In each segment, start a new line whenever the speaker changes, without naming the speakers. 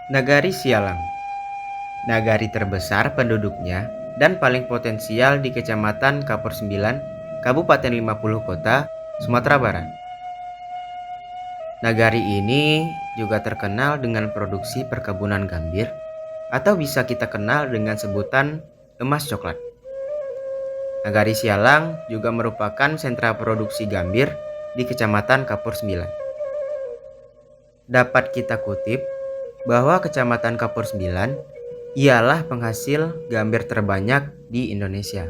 Nagari Sialang, nagari terbesar penduduknya dan paling potensial di Kecamatan Kapur 9, Kabupaten 50 Kota, Sumatera Barat. Nagari ini juga terkenal dengan produksi perkebunan gambir atau bisa kita kenal dengan sebutan emas coklat. Nagari Sialang juga merupakan sentra produksi gambir di Kecamatan Kapur 9. Dapat kita kutip bahwa Kecamatan Kapur 9 ialah penghasil gambir terbanyak di Indonesia.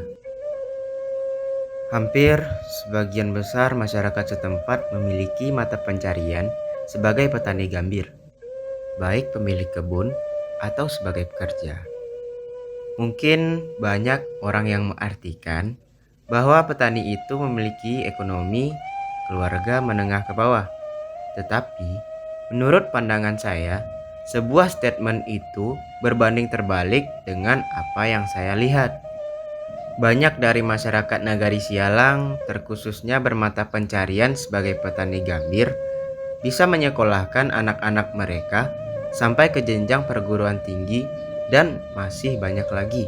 Hampir sebagian besar masyarakat setempat memiliki mata pencarian sebagai petani gambir, baik pemilik kebun atau sebagai pekerja. Mungkin banyak orang yang mengartikan bahwa petani itu memiliki ekonomi keluarga menengah ke bawah. Tetapi, menurut pandangan saya, sebuah statement itu berbanding terbalik dengan apa yang saya lihat. Banyak dari masyarakat Nagari Sialang, terkhususnya bermata pencarian sebagai petani gambir, bisa menyekolahkan anak-anak mereka sampai ke jenjang perguruan tinggi dan masih banyak lagi.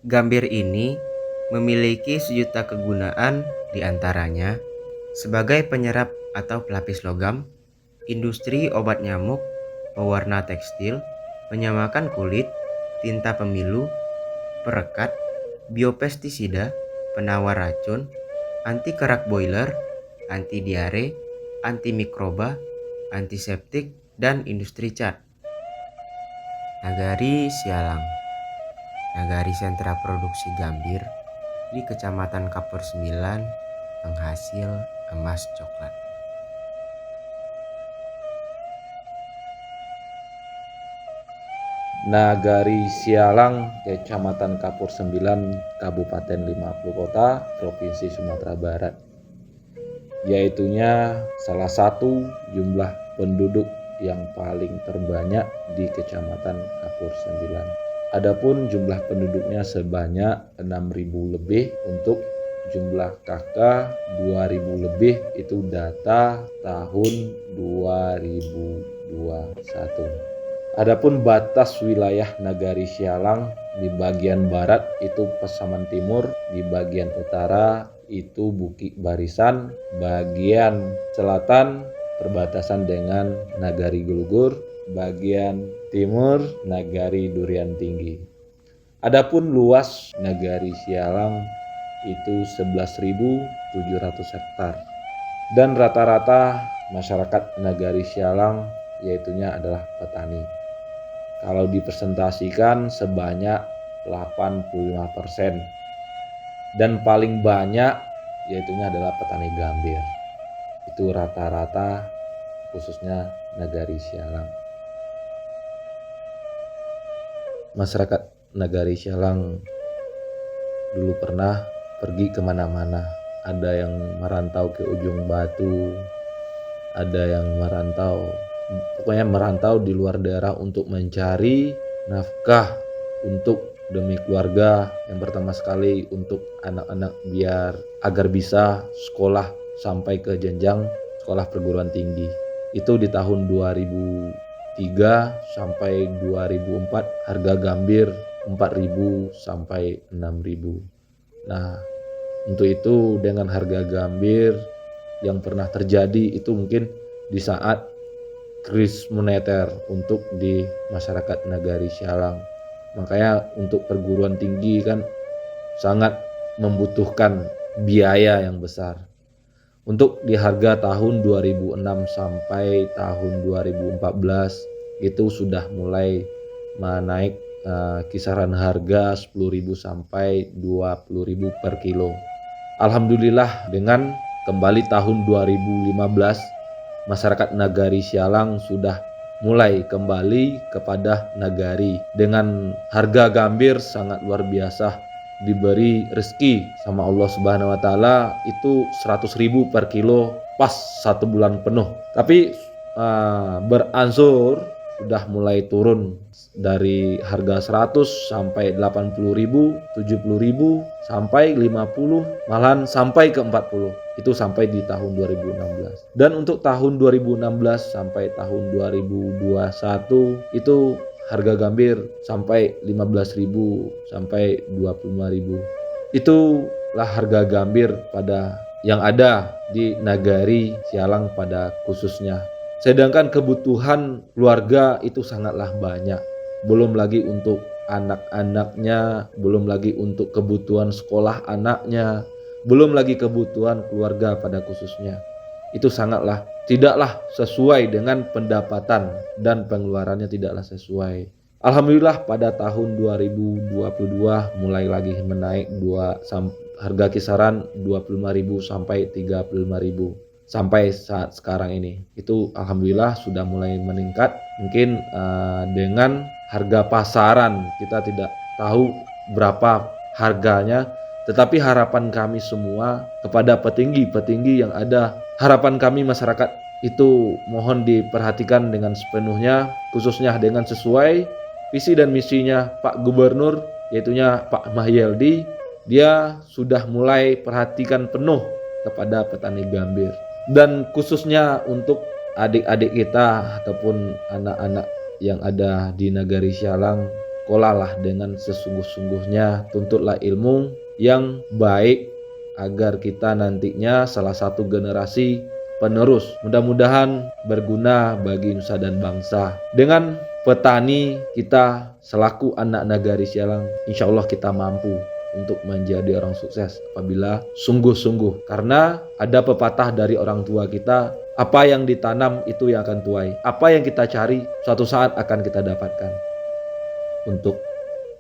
Gambir ini memiliki sejuta kegunaan, diantaranya sebagai penyerap atau pelapis logam, industri obat nyamuk, pewarna tekstil, penyamakan kulit, tinta pemilu, perekat, biopestisida, penawar racun, anti kerak boiler, anti diare, anti mikroba, antiseptik, dan industri cat. Nagari Sialang, nagari sentra produksi gambir di Kecamatan Kapur 9, penghasil emas coklat.
Nagari Sialang, Kecamatan Kapur 9, Kabupaten 50 Kota, Provinsi Sumatera Barat. Yaitunya salah satu jumlah penduduk yang paling terbanyak di Kecamatan Kapur 9. Adapun jumlah penduduknya sebanyak 6.000 lebih, untuk jumlah kakak 2.000 lebih, itu data tahun 2021. Adapun batas wilayah Nagari Sialang, di bagian barat itu Pasaman Timur, di bagian utara itu Bukit Barisan, bagian selatan perbatasan dengan Nagari Gulugur, bagian timur Nagari Durian Tinggi. Adapun luas Nagari Sialang itu 11.700 hektar. Dan rata-rata masyarakat Nagari Sialang yaitunya adalah petani. Kalau dipresentasikan sebanyak 85%. Dan paling banyak yaitunya adalah petani gambir. Itu rata-rata khususnya Nagari Sialang. Masyarakat Nagari Sialang dulu pernah pergi kemana-mana. Ada yang merantau ke Ujung Batu, ada yang merantau di luar daerah untuk mencari nafkah untuk demi keluarga. Yang pertama sekali untuk anak-anak agar bisa sekolah sampai ke jenjang sekolah perguruan tinggi. Itu di tahun 2003 sampai 2004 harga gambir 4.000 sampai 6.000. Nah, untuk itu dengan harga gambir yang pernah terjadi itu mungkin di saat krisis moneter untuk di masyarakat Nagari Sialang. Makanya untuk perguruan tinggi kan sangat membutuhkan biaya yang besar. Untuk di harga tahun 2006 sampai tahun 2014 itu sudah mulai menaik kisaran harga 10.000 sampai 20.000 per kilo. Alhamdulillah dengan kembali tahun 2015 masyarakat Nagari Sialang sudah mulai kembali kepada nagari dengan harga gambir sangat luar biasa, diberi rezeki sama Allah Subhanahu wa taala itu 100.000 per kilo pas 1 bulan penuh. Tapi beransur sudah mulai turun dari harga 100 sampai 80.000, 70.000 sampai 50, malahan sampai ke 40. Itu sampai di tahun 2016. Dan untuk tahun 2016 sampai tahun 2021 itu harga gambir sampai 15.000 sampai 25.000. Itulah harga gambir pada yang ada di Nagari Sialang pada khususnya. Sedangkan kebutuhan keluarga itu sangatlah banyak. Belum lagi untuk anak-anaknya, belum lagi untuk kebutuhan sekolah anaknya, belum lagi kebutuhan keluarga pada khususnya. Itu sangatlah tidaklah sesuai dengan pendapatan dan pengeluarannya tidaklah sesuai. Alhamdulillah pada tahun 2022 mulai lagi menaik harga kisaran 25.000 sampai 35.000 sampai saat sekarang ini. Itu alhamdulillah sudah mulai meningkat. Mungkin dengan harga pasaran kita tidak tahu berapa harganya, tetapi harapan kami semua kepada petinggi-petinggi yang ada, harapan kami masyarakat itu mohon diperhatikan dengan sepenuhnya, khususnya dengan sesuai visi dan misinya Pak Gubernur, yaitunya Pak Mahyeldi. Dia sudah mulai perhatikan penuh kepada petani gambir. Dan khususnya untuk adik-adik kita ataupun anak-anak yang ada di Nagari Sialang, sekolalah dengan sesungguh-sungguhnya, tuntutlah ilmu yang baik agar kita nantinya salah satu generasi penerus, mudah-mudahan berguna bagi nusa dan bangsa. Dengan petani kita selaku anak Nagari Sialang, insya Allah kita mampu untuk menjadi orang sukses apabila sungguh-sungguh. Karena ada pepatah dari orang tua kita, apa yang ditanam itu yang akan tuai. Apa yang kita cari suatu saat akan kita dapatkan. Untuk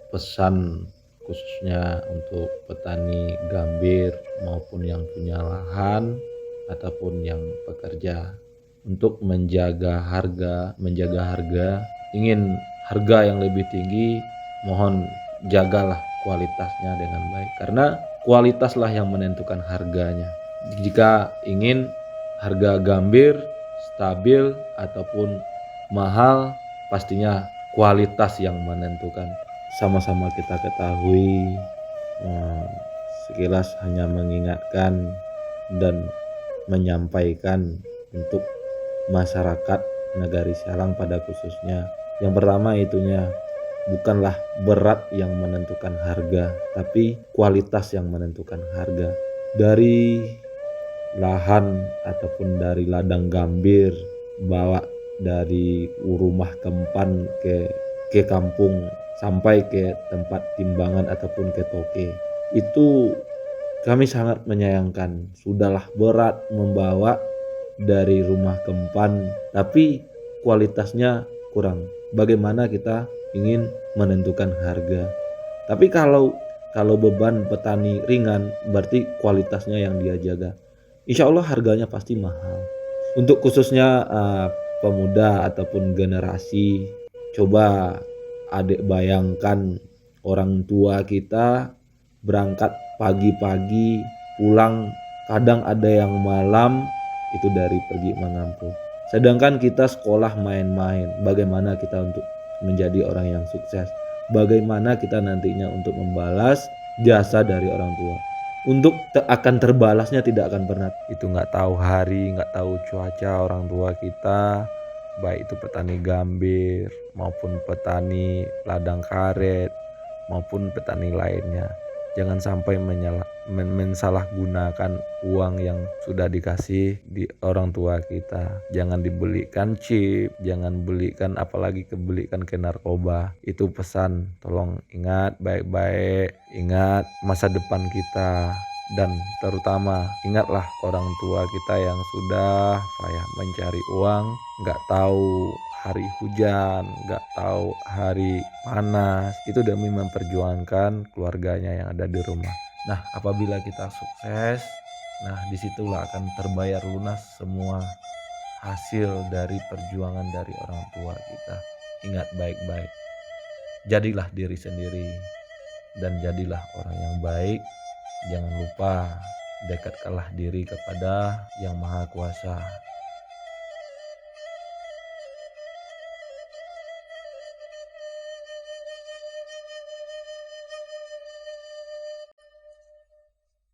pesan khususnya untuk petani gambir maupun yang punya lahan ataupun yang pekerja, untuk menjaga harga, ingin harga yang lebih tinggi, mohon jagalah kualitasnya dengan baik, karena kualitaslah yang menentukan harganya. Jika ingin harga gambir stabil ataupun mahal, pastinya kualitas yang menentukan. Sama-sama kita ketahui, sekilas hanya mengingatkan dan menyampaikan untuk masyarakat Nagari Sialang pada khususnya. Yang pertama itunya, bukanlah berat yang menentukan harga, tapi kualitas yang menentukan harga. Dari lahan ataupun dari ladang gambir, bawa dari rumah tempat ke kampung sampai ke tempat timbangan ataupun ke toke, itu kami sangat menyayangkan. Sudahlah berat membawa dari rumah kempan tapi kualitasnya kurang. Bagaimana kita ingin menentukan harga? Tapi kalau beban petani ringan, berarti kualitasnya yang dia jaga. Insya Allah harganya pasti mahal. Untuk khususnya pemuda ataupun generasi, coba adik bayangkan orang tua kita berangkat pagi-pagi, pulang kadang ada yang malam, itu dari pergi mengampu. Sedangkan kita sekolah main-main. Bagaimana kita untuk menjadi orang yang sukses? Bagaimana kita nantinya untuk membalas jasa dari orang tua? Untuk akan terbalasnya tidak akan pernah. Itu nggak tahu hari, nggak tahu cuaca orang tua kita, baik itu petani gambir maupun petani ladang karet maupun petani lainnya. Jangan sampai mensalahgunakan uang yang sudah dikasih di orang tua kita. Jangan dibelikan chip, jangan belikan, apalagi kebelikan ke narkoba. Itu pesan, tolong ingat baik-baik, ingat masa depan kita. Dan terutama ingatlah orang tua kita yang sudah payah mencari uang, gak tahu hari hujan, gak tahu hari panas, itu demi memperjuangkan keluarganya yang ada di rumah. Nah, apabila kita sukses, nah disitulah akan terbayar lunas semua hasil dari perjuangan dari orang tua kita. Ingat baik-baik, jadilah diri sendiri dan jadilah orang yang baik. Jangan lupa dekatkanlah diri kepada Yang Maha Kuasa.